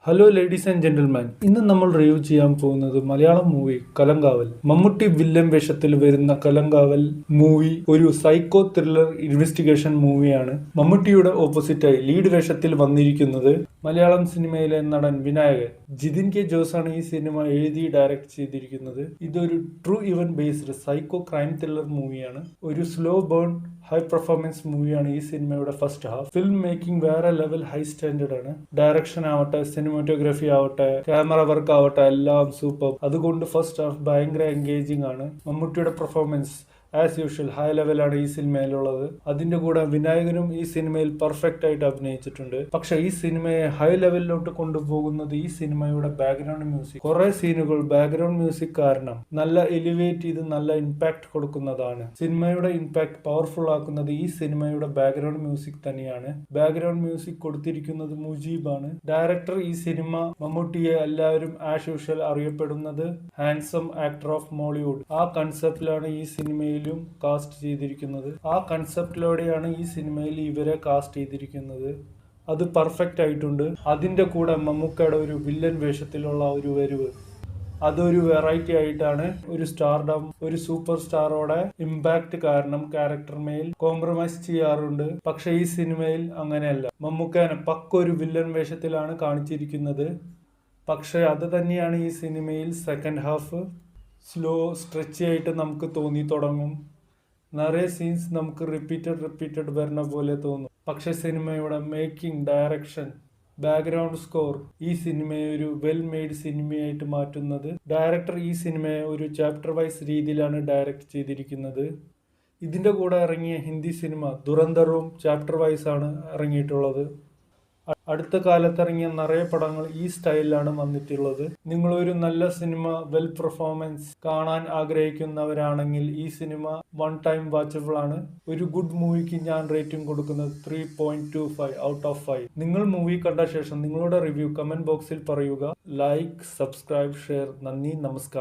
Hello ladies and gentleman, ഇന്ന് നമ്മൾ review ചെയ്യാൻ പോകുന്നത് മലയാളം മൂവി കലങ്കാവൽ. മമ്മൂട്ടി വില്ലൻ വേഷത്തിൽ വരുന്ന കലങ്കാവൽ മൂവി ഒരു സൈക്കോ ത്രില്ലർ ഇൻവെസ്റ്റിഗേഷൻ മൂവിയാണ്. മമ്മൂട്ടിയുടെ ഓപ്പോസിറ്റായി ലീഡ് വേഷത്തിൽ വന്നിരിക്കുന്നത് മലയാളം സിനിമയിലെ നടൻ വിനായകൻ. ജിതിൻ കെ ജോസ് ആണ് ഈ സിനിമ എഴുതി ഡയറക്ട് ചെയ്തിരിക്കുന്നത്. ഇതൊരു true event based psycho crime thriller മൂവിയാണ്. ഒരു സ്ലോ ബേൺ ഹൈ പെർഫോമൻസ് മൂവിയാണ് ഈ സിനിമയുടെ ഫസ്റ്റ് ഹാഫ്. ഫിലിം മേക്കിംഗ് വേറെ ലെവൽ ഹൈ സ്റ്റാൻഡേർഡ് ആണ്. ഡയറക്ഷൻ ആവട്ടെ, സിനിമാറ്റോഗ്രഫി ആവട്ടെ, ക്യാമറ വർക്ക് ആവട്ടെ, എല്ലാം സൂപ്പർ. അതുകൊണ്ട് ഫസ്റ്റ് ഹാഫ് ഭയങ്കര എൻഗേജിംഗ് ആണ്. മമ്മൂട്ടിയുടെ പെർഫോമൻസ് ആസ് യൂഷ്വൽ ഹൈ ലെവലാണ് ഈ സിനിമയിലുള്ളത്. അതിന്റെ കൂടെ വിനായകനും ഈ സിനിമയിൽ പെർഫെക്റ്റ് ആയിട്ട് അഭിനയിച്ചിട്ടുണ്ട്. പക്ഷെ ഈ സിനിമയെ ഹൈ ലെവലിലോട്ട് കൊണ്ടുപോകുന്നത് ഈ സിനിമയുടെ ബാക്ക്ഗ്രൗണ്ട് മ്യൂസിക്. കുറെ സീനുകൾ ബാക്ക്ഗ്രൗണ്ട് മ്യൂസിക് കാരണം നല്ല എലിവേറ്റ് ചെയ്ത് നല്ല ഇമ്പാക്ട് കൊടുക്കുന്നതാണ്. സിനിമയുടെ ഇമ്പാക്ട് പവർഫുൾ ആക്കുന്നത് ഈ സിനിമയുടെ ബാക്ക്ഗ്രൗണ്ട് മ്യൂസിക് തന്നെയാണ്. ബാക്ക്ഗ്രൗണ്ട് മ്യൂസിക് കൊടുത്തിരിക്കുന്നത് മുജീബാണ്. ഡയറക്ടർ ഈ സിനിമ മമ്മൂട്ടിയെ എല്ലാവരും ആസ് യൂഷ്വൽ അറിയപ്പെടുന്നത് ഹാൻസം ആക്ടർ ഓഫ് മോളിവുഡ്. ആ കൺസെപ്റ്റിലാണ് ഈ സിനിമയിൽ കാസ്റ്റ് ചെയ്തിരിക്കുന്നത്. ആ കൺസെപ്റ്റിലൂടെയാണ് ഈ സിനിമയിൽ ഇവരെ കാസ്റ്റ് ചെയ്തിരിക്കുന്നത്. അത് പെർഫെക്റ്റ് ആയിട്ടുണ്ട്. അതിന്റെ കൂടെ മമ്മൂക്കയുടെ ഒരു വില്ലൻ വേഷത്തിലുള്ള ഒരു വരവ്, അതൊരു വെറൈറ്റി ആയിട്ടാണ്. ഒരു സ്റ്റാർഡം, ഒരു സൂപ്പർ സ്റ്റാറോടെ ഇമ്പാക്ട് കാരണം ക്യാരക്ടർ മേൽ കോംപ്രമൈസ് ചെയ്യാറുണ്ട്. പക്ഷെ ഈ സിനിമയിൽ അങ്ങനെയല്ല. മമ്മൂക്കനെ പക്കൊരു വില്ലൻ വേഷത്തിലാണ് കാണിച്ചിരിക്കുന്നത്. പക്ഷെ അത് തന്നെയാണ് ഈ സിനിമയിൽ സെക്കൻഡ് ഹാഫ് സ്ലോ സ്ട്രെച്ചി ആയിട്ട് നമുക്ക് തോന്നി തുടങ്ങും. നിറയെ സീൻസ് നമുക്ക് റിപ്പീറ്റഡ് വരുന്ന പോലെ തോന്നും. പക്ഷെ സിനിമയുടെ മേക്കിംഗ്, ഡയറക്ഷൻ, ബാക്ക്ഗ്രൗണ്ട് സ്കോർ ഈ സിനിമയെ ഒരു വെൽ മെയ്ഡ് സിനിമയായിട്ട് മാറ്റുന്നത്. ഡയറക്ടർ ഈ സിനിമയെ ഒരു ചാപ്റ്റർ വൈസ് രീതിയിലാണ് ഡയറക്റ്റ് ചെയ്തിരിക്കുന്നത്. ഇതിന്റെ കൂടെ ഇറങ്ങിയ ഹിന്ദി സിനിമ ദുരന്തറും ചാപ്റ്റർ വൈസ് ആണ് ഇറങ്ങിയിട്ടുള്ളത്. അടുത്ത കാലത്ത് ഇറങ്ങിയ നിറയെ പടങ്ങൾ ഈ സ്റ്റൈലിലാണ് വന്നിട്ടുള്ളത്. നിങ്ങളൊരു നല്ല സിനിമ, വെൽ പെർഫോമൻസ് കാണാൻ ആഗ്രഹിക്കുന്നവരാണെങ്കിൽ ഈ സിനിമ വൺ ടൈം വാച്ചബിൾ ആണ്. ഒരു ഗുഡ് മൂവിക്ക് ഞാൻ റേറ്റിംഗ് കൊടുക്കുന്നത് 3.25 ഔട്ട് ഓഫ് 5. നിങ്ങൾ മൂവി കണ്ട ശേഷം നിങ്ങളുടെ റിവ്യൂ കമന്റ് ബോക്സിൽ പറയുക. Like, subscribe, share. നന്ദി, നമസ്കാരം.